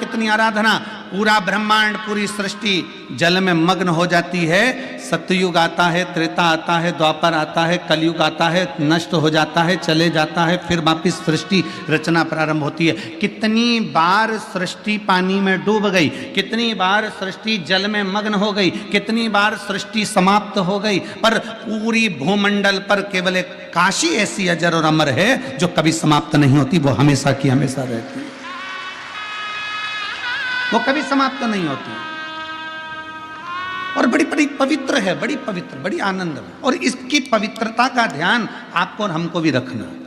कितनी आराधना, पूरा ब्रह्मांड पूरी सृष्टि जल में मग्न हो जाती है। सतयुग आता है, त्रेता आता है, द्वापर आता है, कलयुग आता है, नष्ट हो जाता है, चले जाता है, फिर वापिस सृष्टि रचना प्रारंभ होती है। कितनी बार सृष्टि पानी में डूब गई, कितनी बार सृष्टि जल में मग्न हो गई, कितनी बार सृष्टि समाप्त हो गई, पर पूरी भूमंडल पर केवल एक काशी ऐसी अजर और अमर है जो कभी समाप्त नहीं होती, वो हमेशा की हमेशा रहती है, वो कभी समाप्त नहीं होती और बड़ी बड़ी पवित्र है, बड़ी पवित्र, बड़ी आनंद है। और इसकी पवित्रता का ध्यान आपको और हमको भी रखना है,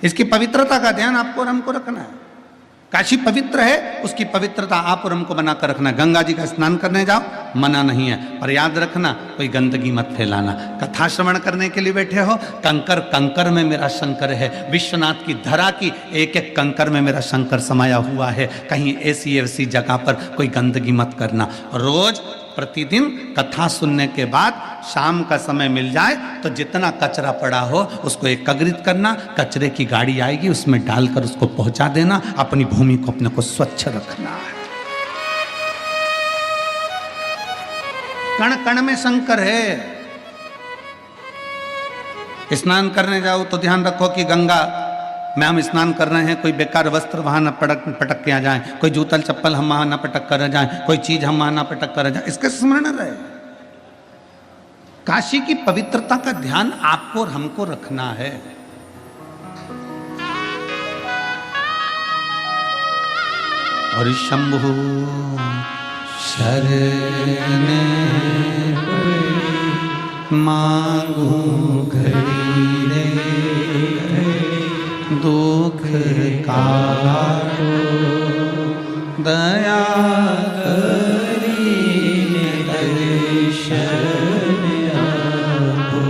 इसकी पवित्रता का ध्यान आपको और हमको रखना है। काशी पवित्र है, उसकी पवित्रता आप और हमको बनाकर रखना। गंगा जी का स्नान करने जाओ, मना नहीं है, पर याद रखना कोई गंदगी मत फैलाना। कथा श्रवण करने के लिए बैठे हो, कंकर कंकर में मेरा शंकर है, विश्वनाथ की धरा की एक एक कंकर में मेरा शंकर समाया हुआ है। कहीं ऐसी जगह पर कोई गंदगी मत करना। रोज प्रतिदिन कथा सुनने के बाद शाम का समय मिल जाए तो जितना कचरा पड़ा हो उसको एकत्रित करना, कचरे की गाड़ी आएगी उसमें डालकर उसको पहुंचा देना। अपनी भूमि को अपने को स्वच्छ रखना है। कण कण में शंकर है। स्नान करने जाओ तो ध्यान रखो कि गंगा में हम स्नान कर रहे हैं, कोई बेकार वस्त्र वहां न पटक के आ जाए, कोई जूतल चप्पल हम वहां न पटक कर जाए, कोई चीज हम वहां न पटक कर जाए, इसका स्मरण रहे। काशी की पवित्रता का ध्यान आपको और हमको रखना है। और शंभु शरण मांगू घड़ी रे, दुख काटो दया करी दर्शन आपो।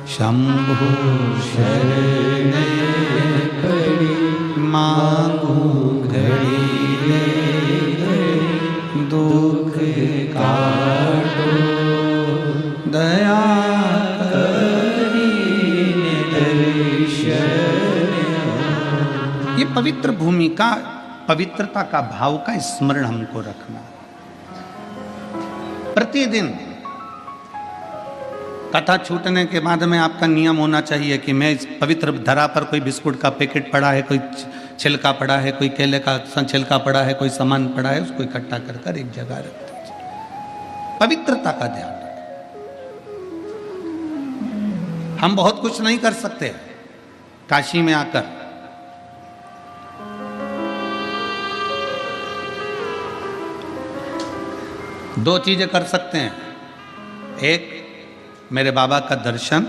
शंभु शरण पड़ी मांगू घड़ी रे, दुख काटो दया पवित्र भूमि का, पवित्रता का भाव का स्मरण हमको रखना। प्रतिदिन कथा छूटने के बाद में आपका नियम होना चाहिए कि मैं इस पवित्र धरा पर कोई बिस्कुट का पैकेट पड़ा है, कोई छिलका पड़ा है, कोई केले का छिलका पड़ा है, कोई सामान पड़ा है, उसको इकट्ठा कर कर एक जगह रख दीजिए। पवित्रता का ध्यान रखें। हम बहुत कुछ नहीं कर सकते काशी में आकर, दो चीजें कर सकते हैं, एक मेरे बाबा का दर्शन,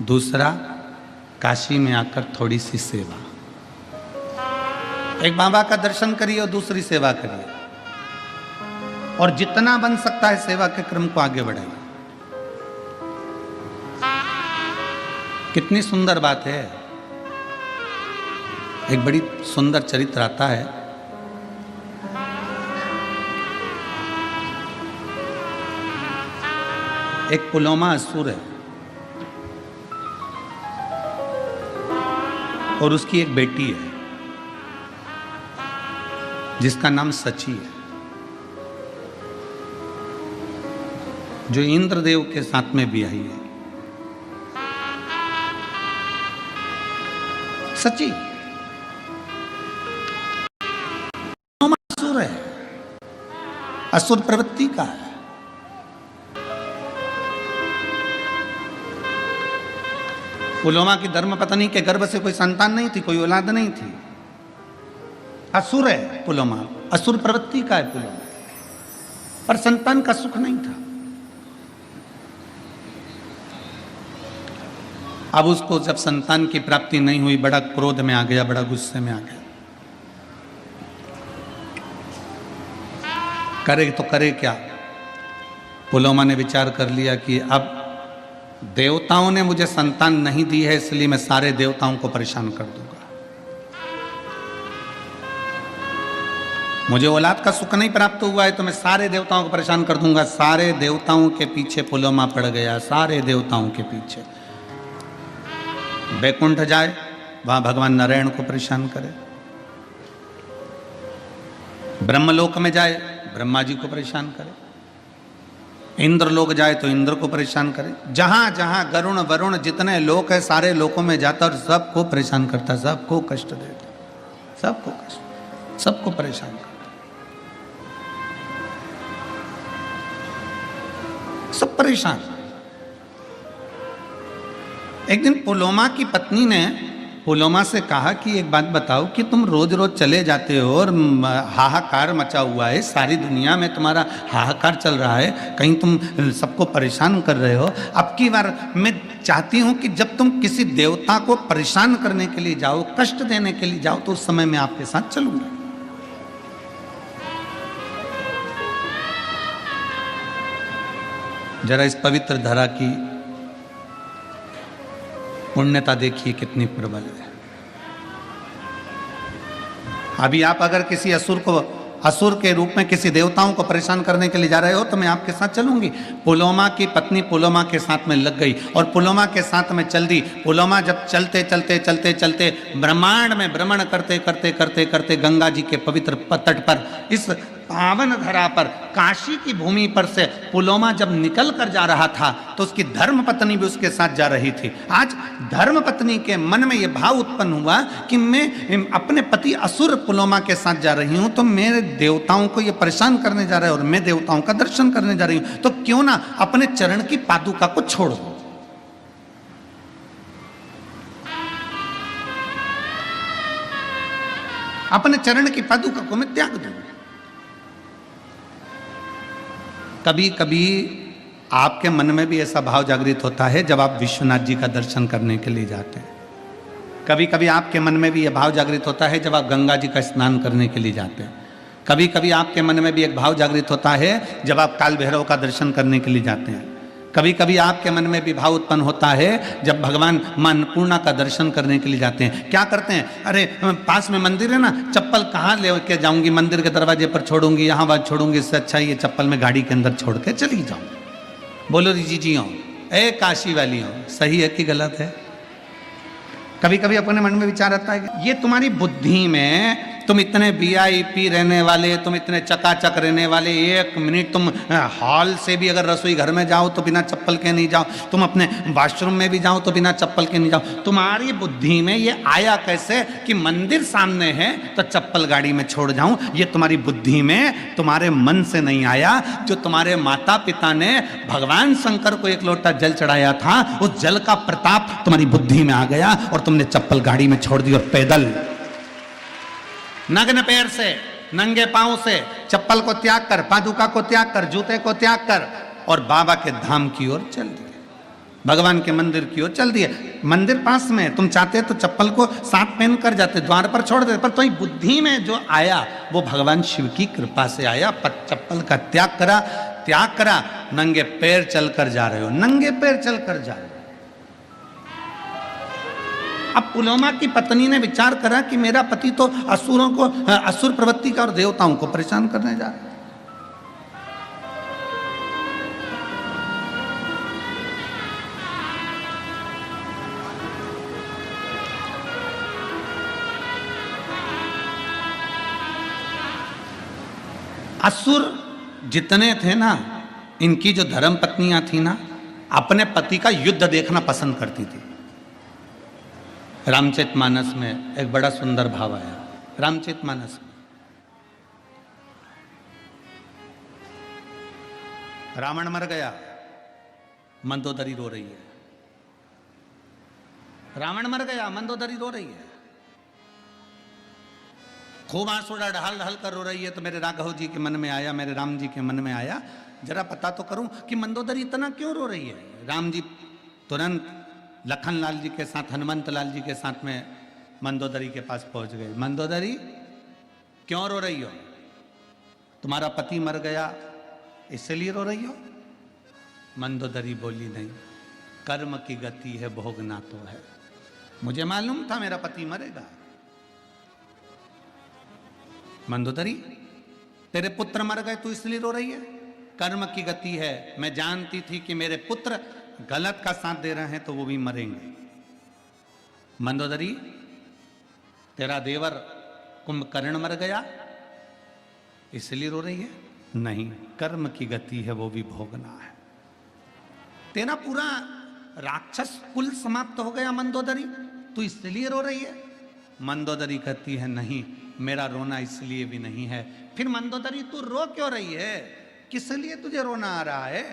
दूसरा काशी में आकर थोड़ी सी सेवा। एक बाबा का दर्शन करिए और दूसरी सेवा करिए, और जितना बन सकता है सेवा के क्रम को आगे बढ़ाइए। कितनी सुंदर बात है। एक बड़ी सुंदर चरित्र आता है। एक पुलोमा असुर है और उसकी एक बेटी है जिसका नाम सची है, जो इंद्रदेव के साथ में ब्याही है। सची असुर है, असुर प्रवृत्ति का है। पुलोमा की धर्मपत्नी के गर्भ से कोई संतान नहीं थी, कोई औलाद नहीं थी। असुर है पुलोमा, असुर प्रवृत्ति का है पुलोमा, पर संतान का सुख नहीं था। अब उसको जब संतान की प्राप्ति नहीं हुई, बड़ा क्रोध में आ गया, बड़ा गुस्से में आ गया। करे तो करे क्या। पुलोमा ने विचार कर लिया कि अब देवताओं ने मुझे संतान नहीं दी है, इसलिए मैं सारे देवताओं को परेशान कर दूंगा। मुझे औलाद का सुख नहीं प्राप्त हुआ है तो मैं सारे देवताओं को परेशान कर दूंगा। सारे देवताओं के पीछे पुलोमा पड़ गया, सारे देवताओं के पीछे। वैकुंठ जाए, वहां भगवान नारायण को परेशान करे, ब्रह्मलोक में जाए ब्रह्मा जी को परेशान करे, इंद्र लोक जाए तो इंद्र को परेशान करे, जहां जहां गरुण वरुण जितने लोक है सारे लोकों में जाता और सबको परेशान करता, सबको कष्ट देता, सबको कष्ट, सबको परेशान करता, सब परेशान। एक दिन पुलोमा की पत्नी ने पुलोमा से कहा कि एक बात बताओ कि तुम रोज रोज चले जाते हो और हाहाकार मचा हुआ है, सारी दुनिया में तुम्हारा हाहाकार चल रहा है, कहीं तुम सबको परेशान कर रहे हो। अब की बार मैं चाहती हूं कि जब तुम किसी देवता को परेशान करने के लिए जाओ, कष्ट देने के लिए जाओ, तो उस समय मैं आपके साथ चलूंगा। जरा इस पवित्र धरा की पुण्यता देखिए कितनी प्रबल है। अभी आप अगर किसी असुर के रूप में किसी देवताओं को परेशान करने के लिए जा रहे हो तो मैं आपके साथ चलूंगी। पुलोमा की पत्नी पुलोमा के साथ में लग गई और पुलोमा के साथ में चल दी। पुलोमा जब चलते चलते चलते चलते ब्रह्मांड में भ्रमण करते करते करते करते गंगा जी के पवित्र तट पर, इस पावन धरा पर, काशी की भूमि पर से पुलोमा जब निकल कर जा रहा था तो उसकी धर्म पत्नी भी उसके साथ जा रही थी। आज धर्म पत्नी के मन में यह भाव उत्पन्न हुआ कि मैं अपने पति असुर पुलोमा के साथ जा रही हूं, तो मेरे देवताओं को यह परेशान करने जा रहे हैं और मैं देवताओं का दर्शन करने जा रही हूं, तो क्यों ना अपने चरण की पादुका को छोड़ दो। अपने चरण की पादुका को मैं त्याग दूं। कभी कभी आपके मन में भी ऐसा भाव जागृत होता है जब आप विश्वनाथ जी का दर्शन करने के लिए जाते हैं। कभी कभी आपके मन में भी यह भाव जागृत होता है जब आप गंगा जी का स्नान करने के लिए जाते हैं। कभी कभी आपके मन में भी एक भाव जागृत होता है जब आप काल भैरव का दर्शन करने के लिए जाते हैं। कभी कभी आपके मन में भी भाव उत्पन्न होता है जब भगवान मां अन्नपूर्णा का दर्शन करने के लिए जाते हैं। क्या करते हैं, अरे पास में मंदिर है ना, चप्पल कहाँ लेके जाऊंगी, मंदिर के दरवाजे पर छोड़ूंगी, यहाँ बात छोड़ूंगी, इससे अच्छा ये चप्पल में गाड़ी के अंदर छोड़ के चली जाऊं। बोलो जी हो, ए काशी वाली हो, सही है कि गलत है? कभी कभी अपने मन में विचार आता है कि ये तुम्हारी बुद्धि में, तुम इतने वीआईपी रहने वाले, तुम इतने चकाचक रहने वाले, एक मिनट तुम हॉल से भी अगर रसोई घर में जाओ तो बिना चप्पल के नहीं जाओ, तुम अपने वॉशरूम में भी जाओ तो बिना चप्पल के नहीं जाओ। तुम्हारी बुद्धि में ये आया कैसे कि मंदिर सामने है तो चप्पल गाड़ी में छोड़ जाऊं? ये तुम्हारी बुद्धि में, तुम्हारे मन से नहीं आया। जो तुम्हारे माता पिता ने भगवान शंकर को एक लोटा जल चढ़ाया था, उस जल का प्रताप तुम्हारी बुद्धि में आ गया और तुमने चप्पल गाड़ी में छोड़ दी और पैदल नग्न पैर से, नंगे पांव से चप्पल को त्याग कर, पादुका को त्याग कर, जूते को त्याग कर और बाबा के धाम की ओर चल दिए, भगवान के मंदिर की ओर चल दिए। मंदिर पास में, तुम चाहते तो चप्पल को साथ पहन कर जाते, द्वार पर छोड़ देते, पर तुम्हारी बुद्धि में जो आया वो भगवान शिव की कृपा से आया। पर चप्पल का त्याग करा, नंगे पैर चलकर जा रहे हो, नंगे पैर चलकर जा रहे हो। अब पुलोमा की पत्नी ने विचार करा कि मेरा पति तो असुरों को, असुर प्रवृत्ति का और देवताओं को परेशान करने जा रहा है। असुर जितने थे ना, इनकी जो धर्म पत्नियां थी ना, अपने पति का युद्ध देखना पसंद करती थी। रामचरितमानस में एक बड़ा सुंदर भाव आया। रामचरितमानस में रावण मर गया, मंदोदरी रो रही है। रावण मर गया, मंदोदरी रो रही है, खूब आंसू ढाल ढाल कर रो रही है। तो मेरे राघव जी के मन में आया, मेरे राम जी के मन में आया, जरा पता तो करूं कि मंदोदरी इतना क्यों रो रही है। राम जी तुरंत लखन लाल जी के साथ, हनुमंत लाल जी के साथ में मंदोदरी के पास पहुंच गए। मंदोदरी क्यों रो रही हो? तुम्हारा पति मर गया इसलिए रो रही हो? मंदोदरी बोली नहीं, कर्म की गति है, भोगना तो है। मुझे मालूम था मेरा पति मरेगा। मंदोदरी, तेरे पुत्र मर गए तू इसलिए रो रही है? कर्म की गति है, मैं जानती थी कि मेरे पुत्र गलत का साथ दे रहे हैं तो वो भी मरेंगे। मंदोदरी, तेरा देवर कुंभकर्ण मर गया इसलिए रो रही है? नहीं, कर्म की गति है, वो भी भोगना है। तेरा पूरा राक्षस कुल समाप्त हो गया मंदोदरी, तू इसलिए रो रही है? मंदोदरी कहती है नहीं, मेरा रोना इसलिए भी नहीं है। फिर मंदोदरी तू रो क्यों रही है, किस लिए तुझे रोना आ रहा है?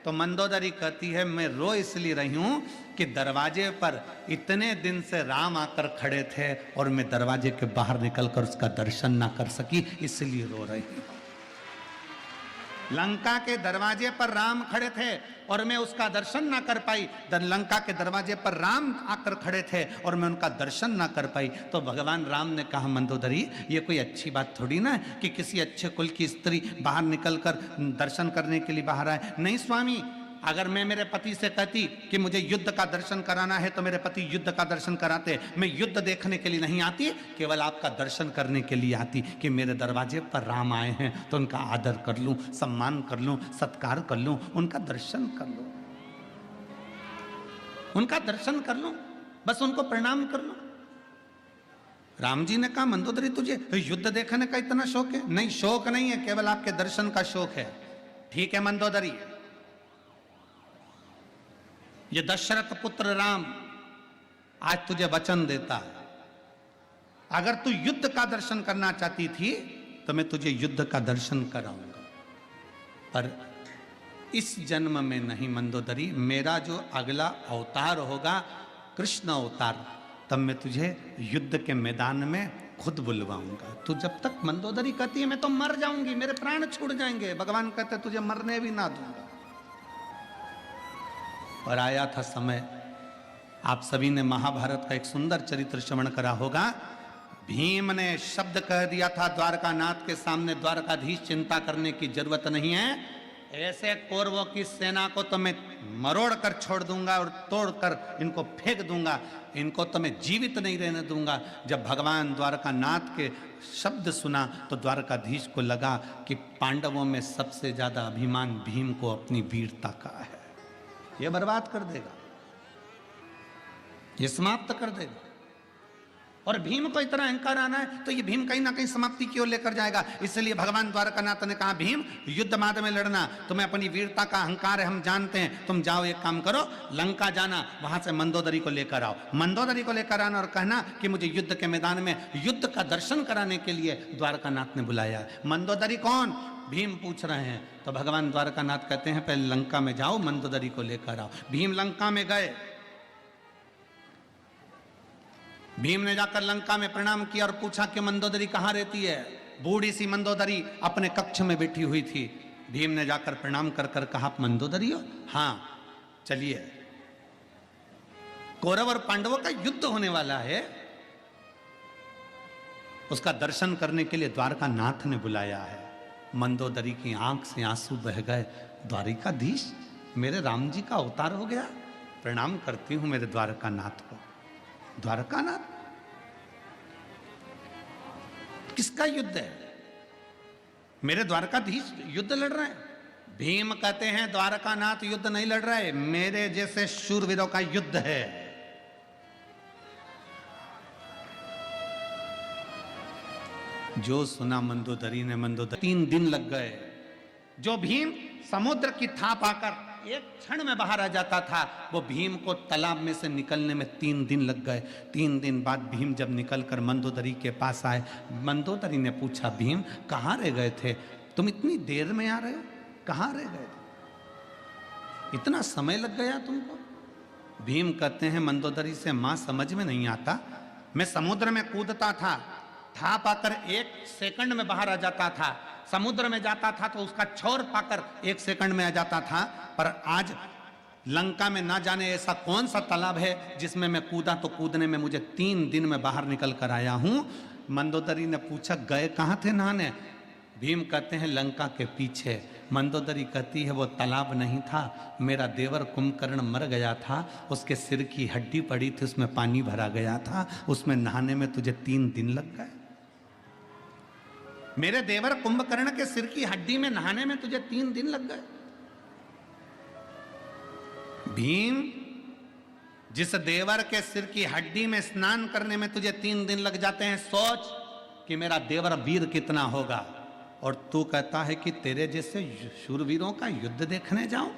तो मंदोदरी कहती है मैं रो इसलिए रही हूं कि दरवाजे पर इतने दिन से राम आकर खड़े थे और मैं दरवाजे के बाहर निकलकर उसका दर्शन ना कर सकी, इसलिए रो रही हूं। लंका के दरवाजे पर राम खड़े थे और मैं उसका दर्शन ना कर पाई। लंका के दरवाजे पर राम आकर खड़े थे और मैं उनका दर्शन ना कर पाई। तो भगवान राम ने कहा मंदोदरी ये कोई अच्छी बात थोड़ी ना है कि किसी अच्छे कुल की स्त्री बाहर निकलकर दर्शन करने के लिए बाहर आए। नहीं स्वामी, अगर मैं मेरे पति से कहती कि मुझे युद्ध का दर्शन कराना है तो मेरे पति युद्ध का दर्शन कराते। मैं युद्ध देखने के लिए नहीं आती, केवल आपका दर्शन करने के लिए आती कि मेरे दरवाजे पर राम आए हैं तो उनका आदर कर लूं, सम्मान कर लूं, सत्कार कर लूं, उनका दर्शन कर लूं, उनका दर्शन कर लूं, बस उनको प्रणाम कर लूं। राम जी ने कहा मंदोदरी तुझे युद्ध देखने का इतना शौक है? नहीं, शौक नहीं है, केवल आपके दर्शन का शौक है। ठीक है मंदोदरी, ये दशरथ पुत्र राम आज तुझे वचन देता है, अगर तू युद्ध का दर्शन करना चाहती थी तो मैं तुझे युद्ध का दर्शन कराऊंगा, पर इस जन्म में नहीं मंदोदरी। मेरा जो अगला अवतार होगा कृष्ण अवतार, तब मैं तुझे युद्ध के मैदान में खुद बुलवाऊंगा। तू जब तक मंदोदरी कहती है मैं तो मर जाऊंगी, मेरे प्राण छूट जाएंगे, भगवान कहते तुझे मरने भी ना दूंगा। और आया था समय, आप सभी ने महाभारत का एक सुंदर चरित्र श्रवण करा होगा। भीम ने शब्द कह दिया था द्वारकानाथ के सामने, द्वारकाधीश चिंता करने की जरूरत नहीं है, ऐसे कौरवों की सेना को तो मैं मरोड़ कर छोड़ दूंगा और तोड़कर इनको फेंक दूंगा, इनको तो मैं जीवित नहीं रहने दूंगा। जब भगवान द्वारकानाथ के शब्द सुना तो द्वारकाधीश को लगा कि पांडवों में सबसे ज्यादा अभिमान भीम को अपनी वीरता का है, ये बर्बाद कर देगा, ये समाप्त कर देगा। और भीम को इतना अहंकार आना है तो ये भीम कहीं ना कहीं समाप्ति की ओर लेकर जाएगा। इसलिए भगवान द्वारकानाथ ने कहा भीम युद्ध मार्ग में लड़ना, तुम्हें अपनी वीरता का अहंकार है, हम जानते हैं, तुम जाओ एक काम करो, लंका जाना, वहां से मंदोदरी को लेकर आओ, मंदोदरी को लेकर आना और कहना कि मुझे युद्ध के मैदान में युद्ध का दर्शन कराने के लिए द्वारकानाथ ने बुलाया। मंदोदरी कौन? भीम पूछ रहे हैं। तो भगवान द्वारकानाथ कहते हैं पहले लंका में जाओ, मंदोदरी को लेकर आओ। भीम लंका में गए, भीम ने जाकर लंका में प्रणाम किया और पूछा कि मंदोदरी कहाँ रहती है। बूढ़ी सी मंदोदरी अपने कक्ष में बैठी हुई थी। भीम ने जाकर प्रणाम कर कर कहा मंदोदरी हो? हाँ, चलिए, कौरव और पांडवों का युद्ध होने वाला है, उसका दर्शन करने के लिए द्वारकानाथ ने बुलाया है। मंदोदरी की आंख से आंसू बह गए। द्वारिकाधीश, मेरे राम जी का अवतार हो गया, प्रणाम करती हूं मेरे द्वारकानाथ को। द्वारकानाथ किसका युद्ध है? मेरे द्वारकाधीश युद्ध लड़ रहे हैं। भीम कहते हैं द्वारकानाथ युद्ध नहीं लड़ रहे, मेरे जैसे शूरवीरों का युद्ध है। जो सुना मंदोदरी ने, मंदोदरी 3 दिन लग गए। जो भीम समुद्र की थाप आकर एक क्षण में बाहर आ जाता था, वो भीम को तालाब में से निकलने में 3 दिन लग गए। 3 दिन बाद भीम जब निकलकर मंदोदरी के पास आए, मंदोदरी ने पूछा भीम कहाँ रह गए थे, तुम इतनी देर में आ रहे हो, कहाँ रह गए थे, इतना समय लग गया तुमको? भीम कहते हैं मंदोदरी से मां समझ में नहीं आता, मैं समुद्र में कूदता था, थाप पाकर 1 सेकंड में बाहर आ जाता था, समुद्र में जाता था तो उसका छोर पाकर 1 सेकंड में आ जाता था, पर आज लंका में ना जाने ऐसा कौन सा तालाब है जिसमें मैं कूदा तो कूदने में मुझे 3 दिन में बाहर निकल कर आया हूं। मंदोदरी ने पूछा गए कहाँ थे नहाने? भीम कहते हैं लंका के पीछे। मंदोदरी कहती है वो तालाब नहीं था, मेरा देवर कुंभकर्ण मर गया था, उसके सिर की हड्डी पड़ी थी, उसमें पानी भरा गया था, उसमें नहाने में तुझे 3 दिन लग गए। मेरे देवर कुंभकर्ण के सिर की हड्डी में नहाने में तुझे 3 दिन लग गए। भीम, जिस देवर के सिर की हड्डी में स्नान करने में तुझे 3 दिन लग जाते हैं, सोच कि मेरा देवर वीर कितना होगा। और तू कहता है कि तेरे जैसे शूरवीरों का युद्ध देखने जाऊं।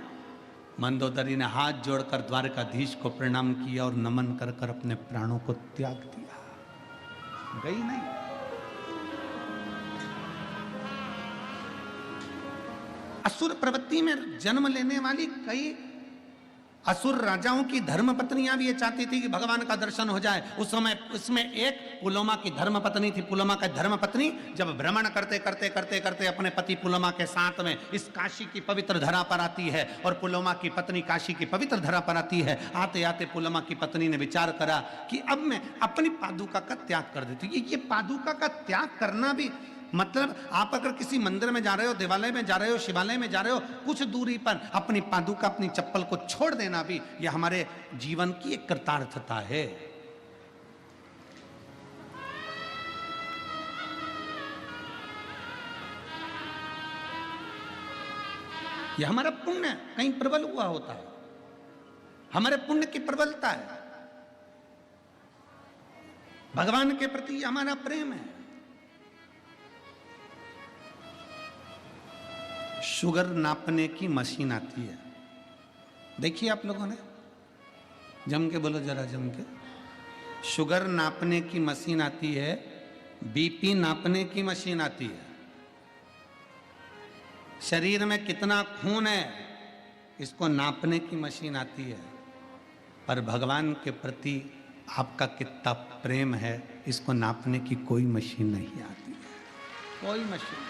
मंदोदरी ने हाथ जोड़कर द्वारकाधीश को प्रणाम किया और नमन कर कर अपने प्राणों को त्याग दिया। गई नहीं। असुर प्रवृत्ति में जन्म लेने वाली कई असुर राजाओं की धर्म पत्नियां भी ये चाहती थी कि भगवान का दर्शन हो जाए। उस समय उसमें एक पुलोमा की धर्म पत्नी थी। पुलोमा की धर्म पत्नी जब भ्रमण करते करते करते करते अपने पति पुलोमा के साथ में इस काशी की पवित्र धरा पर आती है और पुलोमा की पत्नी काशी की पवित्र धरा पर आती है। आते आते पुलोमा की पत्नी ने विचार करा कि अब मैं अपनी पादुका का त्याग कर देती हूँ। ये पादुका का त्याग करना भी मतलब आप अगर किसी मंदिर में जा रहे हो, देवालय में जा रहे हो, शिवालय में जा रहे हो, कुछ दूरी पर अपनी पादुका अपनी चप्पल को छोड़ देना भी यह हमारे जीवन की एक कृतार्थता है। यह हमारा पुण्य कहीं प्रबल हुआ होता है, हमारे पुण्य की प्रबलता है, भगवान के प्रति हमारा प्रेम है। शुगर नापने की मशीन आती है, देखिए आप लोगों ने, जम के बोलो जरा, जम के। शुगर नापने की मशीन आती है, बीपी नापने की मशीन आती है, शरीर में कितना खून है इसको नापने की मशीन आती है, पर भगवान के प्रति आपका कितना प्रेम है इसको नापने की कोई मशीन नहीं आती है, कोई मशीन।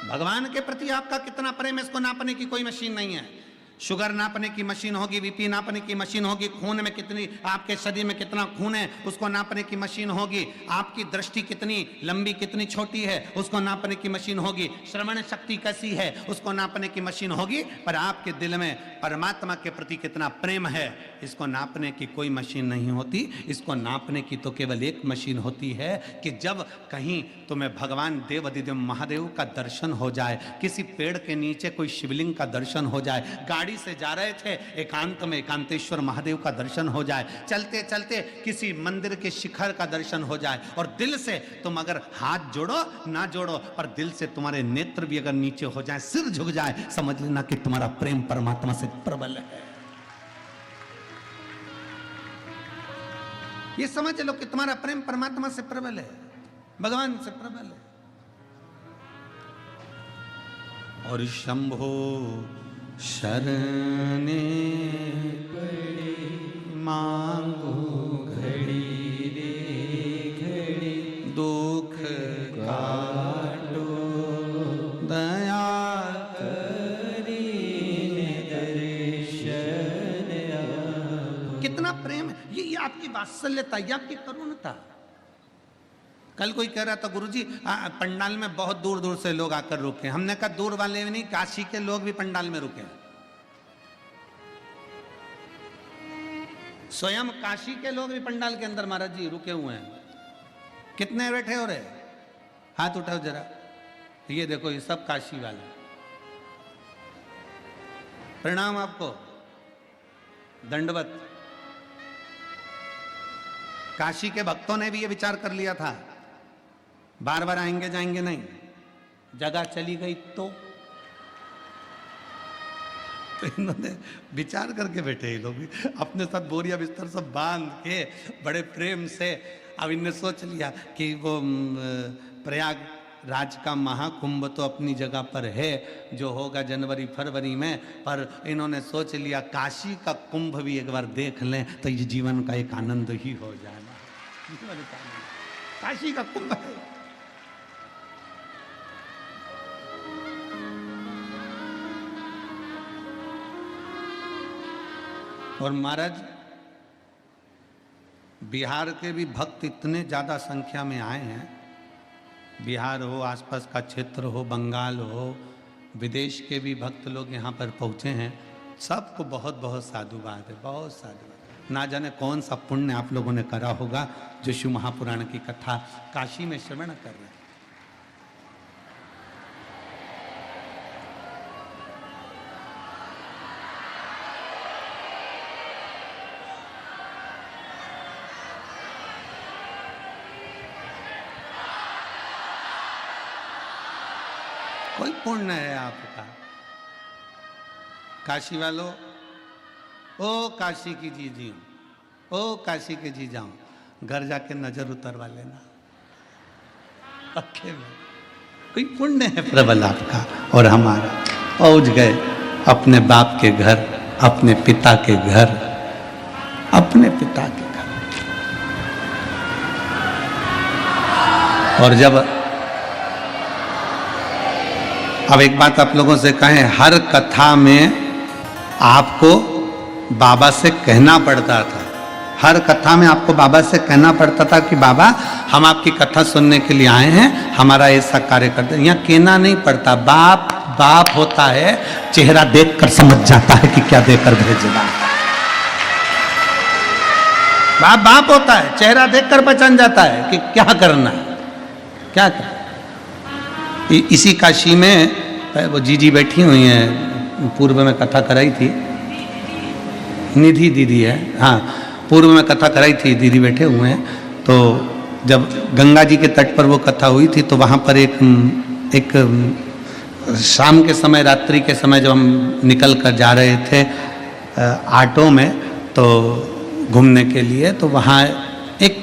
भगवान के प्रति आपका कितना प्रेम है इसको नापने की कोई मशीन नहीं है। शुगर नापने की मशीन होगी, बीपी नापने की मशीन होगी, खून में कितनी, आपके शरीर में कितना खून है उसको नापने की मशीन होगी, आपकी दृष्टि कितनी लंबी कितनी छोटी है उसको नापने की मशीन होगी, श्रवण शक्ति कैसी है उसको नापने की मशीन होगी, पर आपके दिल में परमात्मा के प्रति कितना प्रेम है इसको नापने की कोई मशीन नहीं होती। इसको नापने की तो केवल एक मशीन होती है कि जब कहीं तुम्हें भगवान देव अधिदेव महादेव का दर्शन हो जाए, किसी पेड़ के नीचे कोई शिवलिंग का दर्शन हो जाए, गाड़ी से जा रहे थे एकांत में एकांतेश्वर महादेव का दर्शन हो जाए, चलते चलते किसी मंदिर के शिखर का दर्शन हो जाए, और दिल से तुम अगर हाथ जोड़ो ना जोड़ो पर दिल से तुम्हारे नेत्र भी अगर नीचे हो जाए, सिर झुक जाए, समझ लेना कि तुम्हारा प्रेम परमात्मा से प्रबल है। ये समझ लो कि तुम्हारा प्रेम परमात्मा से प्रबल है, भगवान से प्रबल है। और शंभो शरणे पड़े मांगो घड़ी रे घड़ी, दुख काटो दया करी दर्शन। कितना प्रेम है, ये आपकी वात्सल्यता, ये आपकी करुणता। कल कोई कह रहा था गुरुजी पंडाल में बहुत दूर दूर से लोग आकर रुके। हमने कहा दूर वाले नहीं, काशी के लोग भी पंडाल में रुके। स्वयं काशी के लोग भी पंडाल के अंदर महाराज जी रुके हुए हैं। कितने बैठे हो रहे, हाथ उठाओ जरा। ये देखो, ये सब काशी वाले। प्रणाम आपको, दंडवत। काशी के भक्तों ने भी ये विचार कर लिया था, बार बार आएंगे जाएंगे नहीं, जगह चली गई तो इन्होंने विचार करके बैठे। ये लोग भी अपने साथ बोरिया बिस्तर सब बांध के बड़े प्रेम से अब इनने सोच लिया कि वो प्रयाग राज का महाकुंभ तो अपनी जगह पर है, जो होगा जनवरी फरवरी में, पर इन्होंने सोच लिया काशी का कुंभ भी एक बार देख लें तो ये जीवन का एक आनंद ही हो जाएगा। काशी का कुंभ है। और महाराज बिहार के भी भक्त इतने ज़्यादा संख्या में आए हैं, बिहार हो, आसपास का क्षेत्र हो, बंगाल हो, विदेश के भी भक्त लोग यहाँ पर पहुँचे हैं। सबको बहुत बहुत साधुवाद है, बहुत साधुवाद। ना जाने कौन सा पुण्य आप लोगों ने करा होगा जो शिव महापुराण की कथा काशी में श्रवण कर रहे हैं। कोई पुण्य है आपका। काशी वालों, ओ काशी की जी जी, ओ काशी के जी जाऊं, घर जाके नजर उतरवा लेना पक्के में। कोई पुण्य है प्रबल आपका और हमारा। पहुंच गए अपने बाप के घर, अपने पिता के घर, अपने पिता के घर। और जब अब एक बात आप लोगों से कहें, हर कथा में आपको बाबा से कहना पड़ता था, हर कथा में आपको बाबा से कहना पड़ता था कि बाबा हम आपकी कथा सुनने के लिए आए हैं, हमारा ऐसा कार्य करते हैं। यहाँ कहना नहीं पड़ता, बाप बाप होता है, चेहरा देखकर समझ जाता है कि क्या देकर भेजना। बाप बाप होता है, चेहरा देखकर पहचान जाता है कि क्या करना है, क्या करना। इसी काशी में वो जीजी बैठी हुई हैं, पूर्व में कथा कराई थी, निधि दीदी है, हाँ पूर्व में कथा कराई थी, दीदी बैठे हुए हैं। तो जब गंगा जी के तट पर वो कथा हुई थी तो वहाँ पर एक शाम के समय, रात्रि के समय जब हम निकल कर जा रहे थे ऑटो में तो घूमने के लिए, तो वहाँ एक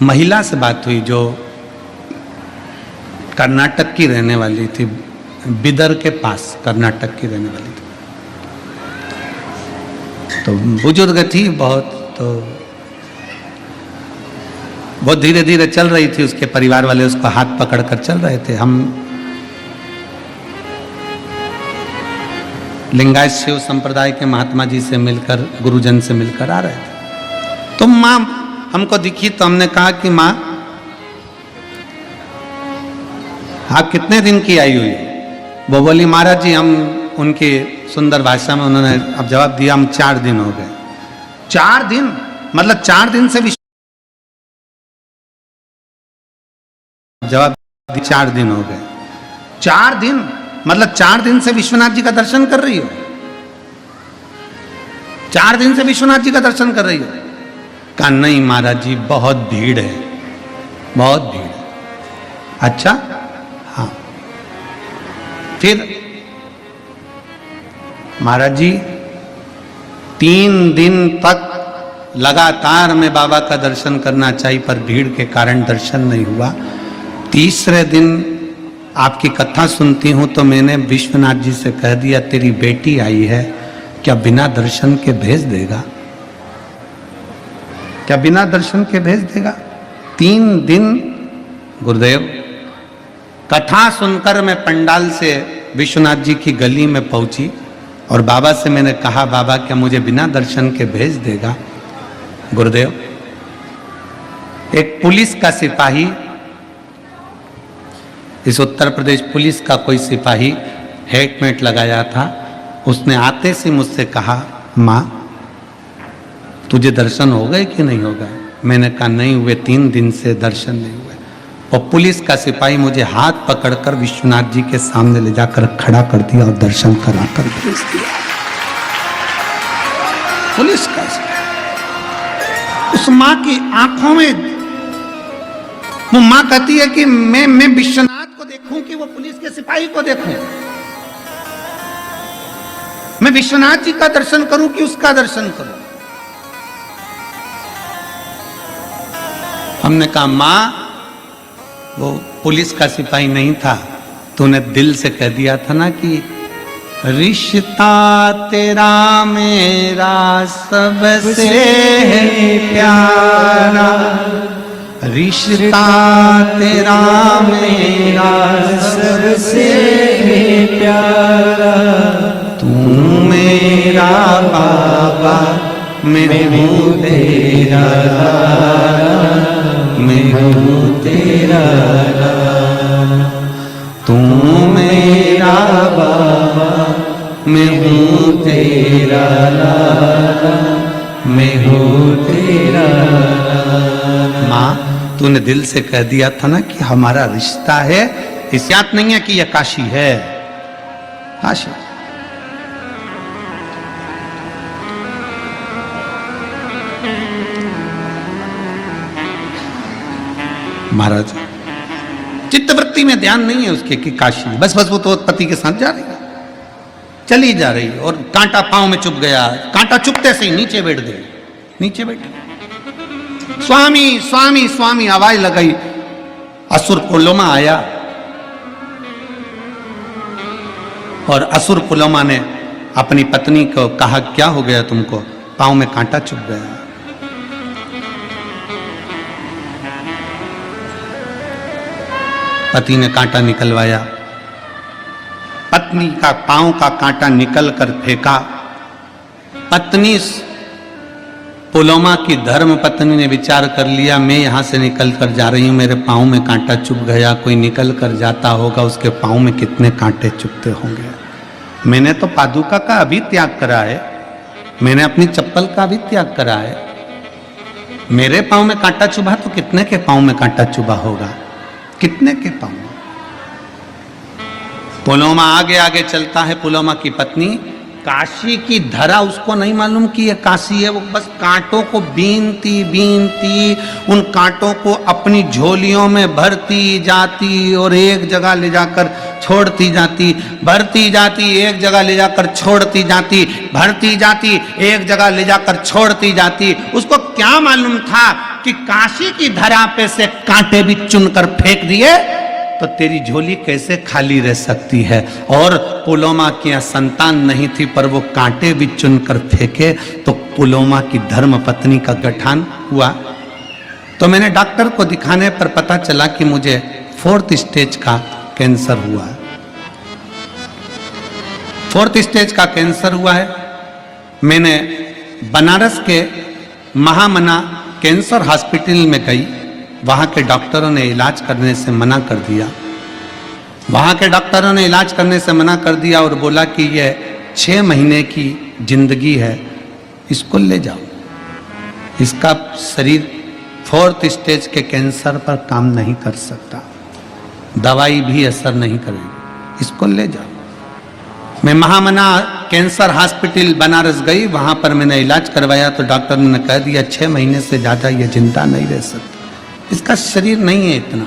महिला से बात हुई जो कर्नाटक की रहने वाली थी, बिदर के पास कर्नाटक की रहने वाली थी। तो बुजुर्ग थी बहुत, तो बहुत धीरे धीरे चल रही थी, उसके परिवार वाले उसको हाथ पकड़ कर चल रहे थे। हम लिंगायत शिव संप्रदाय के महात्मा जी से मिलकर, गुरुजन से मिलकर आ रहे थे। तो माँ हमको दिखी तो हमने कहा कि माँ आप कितने दिन की आई हुई? वो बोली महाराज जी, हम उनकी सुंदर भाषा में उन्होंने अब जवाब दिया, हम 4 दिन हो गए। 4 दिन मतलब 4 दिन से जवाब 4 दिन हो गए। 4 दिन मतलब 4 दिन से विश्वनाथ जी का दर्शन कर रही हो? 4 दिन से विश्वनाथ जी का दर्शन कर रही हो? कहा नहीं महाराज जी, बहुत भीड़ है, बहुत भीड़ है। अच्छा हाँ। फिर महाराज जी 3 दिन तक लगातार मैं बाबा का दर्शन करना चाहिए, पर भीड़ के कारण दर्शन नहीं हुआ। तीसरे दिन आपकी कथा सुनती हूं तो मैंने विश्वनाथ जी से कह दिया, तेरी बेटी आई है, क्या बिना दर्शन के भेज देगा? क्या बिना दर्शन के भेज देगा? 3 दिन गुरुदेव, कथा सुनकर मैं पंडाल से विश्वनाथ जी की गली में पहुंची और बाबा से मैंने कहा, बाबा क्या मुझे बिना दर्शन के भेज देगा? गुरुदेव, एक पुलिस का सिपाही, इस उत्तर प्रदेश पुलिस का कोई सिपाही हेलमेट लगाया था, उसने आते से मुझसे कहा, माँ तुझे दर्शन हो गए कि नहीं हो गए? मैंने कहा नहीं हुए, 3 दिन से दर्शन नहीं हुए। और पुलिस का सिपाही मुझे हाथ पकड़कर विश्वनाथ जी के सामने ले जाकर खड़ा कर दिया और दर्शन कराकर भेज दिया। पुलिस का उस माँ की आंखों में, वो माँ कहती है कि मैं विश्वनाथ को देखूं कि वो पुलिस के सिपाही को देखूं? मैं विश्वनाथ जी का दर्शन करूं कि उसका दर्शन करूं? हमने कहा माँ, वो पुलिस का सिपाही नहीं था, तूने दिल से कह दिया था ना कि रिश्ता तेरा मेरा सबसे है प्यारा, रिश्ता तेरा मेरा सबसे है प्यारा, तू मेरा बाबा, मैं हूँ तेरा लाला, मैं हूँ तेरा लाला, तू मेरा बाबा, मैं हूँ तेरा लाला, मैं हूँ तेरा लाला। माँ, तूने दिल से कह दिया था ना कि हमारा रिश्ता है, इस याद नहीं है कि यह काशी है, काशी। महाराज चित्तवृत्ति में ध्यान नहीं है उसके कि काशी, बस बस वो तो पति के साथ जा रही है, चली जा रही और कांटा पांव में चुभ गया, कांटा चुभते से ही नीचे बैठ गई, नीचे बैठी। स्वामी स्वामी स्वामी आवाज लगाई, असुर पुलोमा आया और असुर पुलोमा ने अपनी पत्नी को कहा क्या हो गया तुमको, पांव में कांटा चुभ गया। पति ने कांटा निकलवाया, पत्नी का पांव का कांटा निकल कर फेंका। पत्नी पुलोमा की धर्म पत्नी ने विचार कर लिया, मैं यहां से निकल कर जा रही हूं, मेरे पांव में कांटा चुभ गया, कोई निकल कर जाता होगा उसके पांव में कितने कांटे चुभते होंगे। मैंने तो पादुका का अभी त्याग करा है, मैंने अपनी चप्पल का भी त्याग करा है, मेरे पांव में कांटा चुभा तो कितने के पांव में कांटा चुभा होगा, कितने के पांव। पुलोमा आगे आगे चलता है, पुलोमा की पत्नी। काशी की धरा उसको नहीं मालूम कि ये काशी है, वो बस कांटों को बीनती बीनती उन कांटों को अपनी झोलियों में भरती जाती और एक जगह ले जाकर छोड़ती जाती, भरती जाती एक जगह ले जाकर छोड़ती जाती, भरती जाती एक जगह ले जाकर छोड़ती जाती। उसको क्या मालूम था कि काशी की धरा पे से कांटे भी चुनकर फेंक दिए तो तेरी झोली कैसे खाली रह सकती है। और पुलोमा की संतान नहीं थी पर वो कांटे भी चुनकर फेंके तो पुलोमा की धर्म पत्नी का गठान हुआ। तो मैंने डॉक्टर को दिखाने पर पता चला कि मुझे 4th स्टेज का कैंसर हुआ है, 4th स्टेज का कैंसर हुआ है। मैंने बनारस के महामना कैंसर हॉस्पिटल में गई, वहाँ के डॉक्टरों ने इलाज करने से मना कर दिया, वहाँ के डॉक्टरों ने इलाज करने से मना कर दिया और बोला कि यह 6 महीने की जिंदगी है, इसको ले जाओ, इसका शरीर 4th स्टेज के कैंसर पर काम नहीं कर सकता, दवाई भी असर नहीं करेगी, इसको ले जाओ। मैं महामना कैंसर हॉस्पिटल बनारस गई, वहाँ पर मैंने इलाज करवाया तो डॉक्टर ने कह दिया 6 महीने से ज़्यादा ये जिंदा नहीं रह सकता, इसका शरीर नहीं है इतना,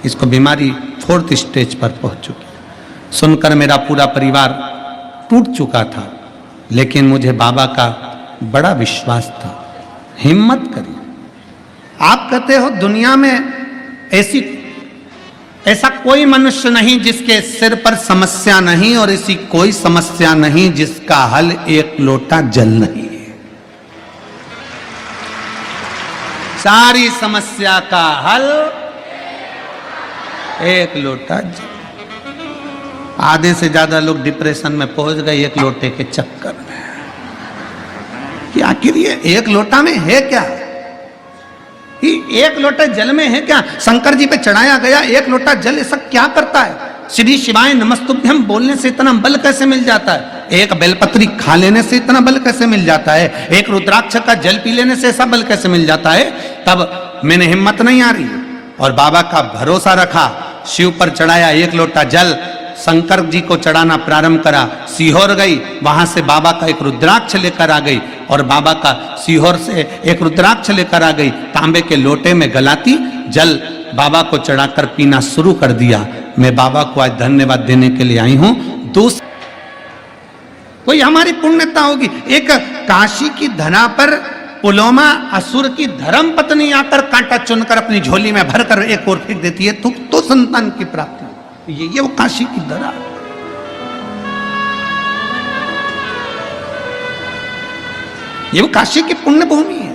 इसको बीमारी 4th स्टेज पर पहुंच चुकी। सुनकर मेरा पूरा परिवार टूट चुका था, लेकिन मुझे बाबा का बड़ा विश्वास था। हिम्मत करिए, आप कहते हो दुनिया में ऐसा कोई मनुष्य नहीं जिसके सिर पर समस्या नहीं और ऐसी कोई समस्या नहीं जिसका हल एक लोटा जल नहीं है। सारी समस्या का हल एक लोटा जल। आधे से ज्यादा लोग डिप्रेशन में पहुंच गए एक लोटे के चक्कर में कि आखिर ये एक लोटा में है क्या, एक लोटा जल में है क्या। शंकर जी पे चढ़ाया गया एक लोटा जल ऐसा क्या करता है। श्री शिवाय नमस्तुभ्यम बोलने से इतना बल कैसे मिल जाता है, एक बेलपत्री खा लेने से इतना बल कैसे मिल जाता है, एक रुद्राक्ष का जल पी लेने से ऐसा बल कैसे मिल जाता है। तब मैंने हिम्मत नहीं आ रही और बाबा का भरोसा रखा, शिव पर चढ़ाया एक लोटा जल, शंकर जी को चढ़ाना प्रारंभ करा, सीहोर गई, वहां से बाबा का एक रुद्राक्ष लेकर आ गई और बाबा का सीहोर से एक रुद्राक्ष लेकर आ गई, तांबे के लोटे में गलाती जल बाबा को चढ़ाकर पीना शुरू कर दिया। मैं बाबा को आज धन्यवाद देने के लिए आई हूं। कोई हमारी पुण्यता होगी। एक काशी की धरा पर पुलोमा असुर की धर्म पत्नी आकर कांटा चुनकर अपनी झोली में भरकर एक और फेंक देती है तो संतान की प्राप्ति। ये वो काशी की धरा, ये वो काशी की पुण्य भूमि है।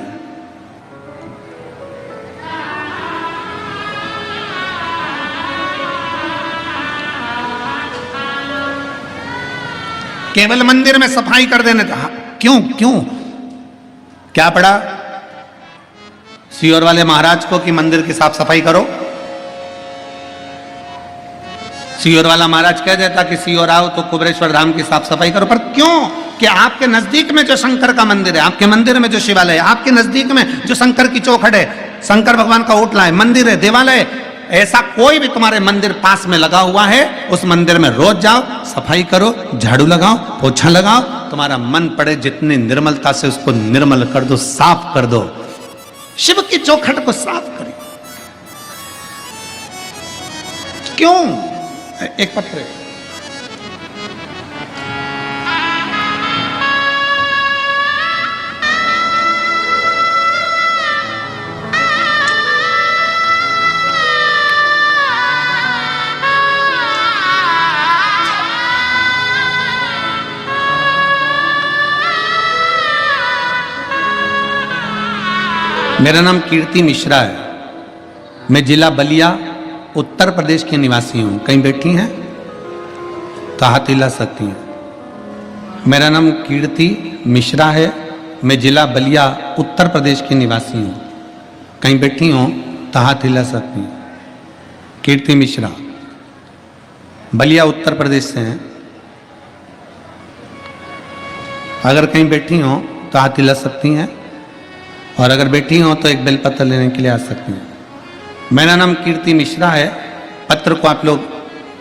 केवल मंदिर में सफाई कर देने था, क्यों क्या पड़ा सीहोर वाले महाराज को कि मंदिर की साफ सफाई करो। सीहोर वाला महाराज कह देता कि सीहोर आओ तो कुबरेश्वर धाम की साफ सफाई करो, पर क्यों कि आपके नजदीक में जो शंकर का मंदिर है, आपके मंदिर में जो शिवालय है, आपके नजदीक में जो शंकर की चौखट है, शंकर भगवान का ओटला है, मंदिर है, देवालय, ऐसा कोई भी तुम्हारे मंदिर पास में लगा हुआ है, उस मंदिर में रोज जाओ, सफाई करो, झाड़ू लगाओ, पोछा लगाओ, तुम्हारा मन पड़े जितनी निर्मलता से उसको निर्मल कर दो, साफ कर दो। शिव की चौखट को साफ करो। क्यों? एक पत्र है। मेरा नाम कीर्ति मिश्रा है। मैं जिला बलिया उत्तर प्रदेश की निवासी हूँ। कहीं बैठी हैं तो हाथ हिला सकती हैं। मेरा नाम कीर्ति मिश्रा है। मैं जिला बलिया उत्तर प्रदेश की निवासी हूँ। कहीं बैठी हो तो हाथ हिला सकती हैं। कीर्ति मिश्रा बलिया उत्तर प्रदेश से हैं। अगर कहीं बैठी हो तो हाथ हिला सकती हैं, और अगर बैठी हो तो एक बेलपत्र लेने के लिए आ सकती हैं। मेरा नाम कीर्ति मिश्रा है। पत्र को आप लोग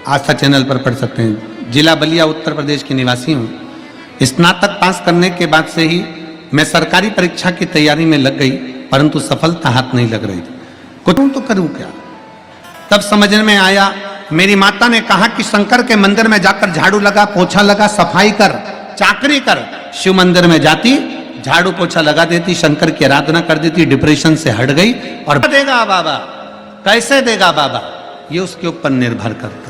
आस्था चैनल पर पढ़ सकते हैं। जिला बलिया उत्तर प्रदेश की निवासी हूँ। स्नातक पास करने के बाद से ही मैं सरकारी परीक्षा की तैयारी में लग गई, परंतु सफलता हाथ नहीं लग रही थी। कुछ तो करूँ क्या? तब समझने में आया, मेरी माता ने कहा कि शंकर के मंदिर में जाकर झाड़ू लगा, पोछा लगा, सफाई कर, चाकरी कर। शिव मंदिर में जाती, झाड़ू पोछा लगा देती, शंकर की आराधना कर देती, डिप्रेशन से हट गई। और देगा बाबा, कैसे देगा बाबा, ये उसके ऊपर निर्भर करता।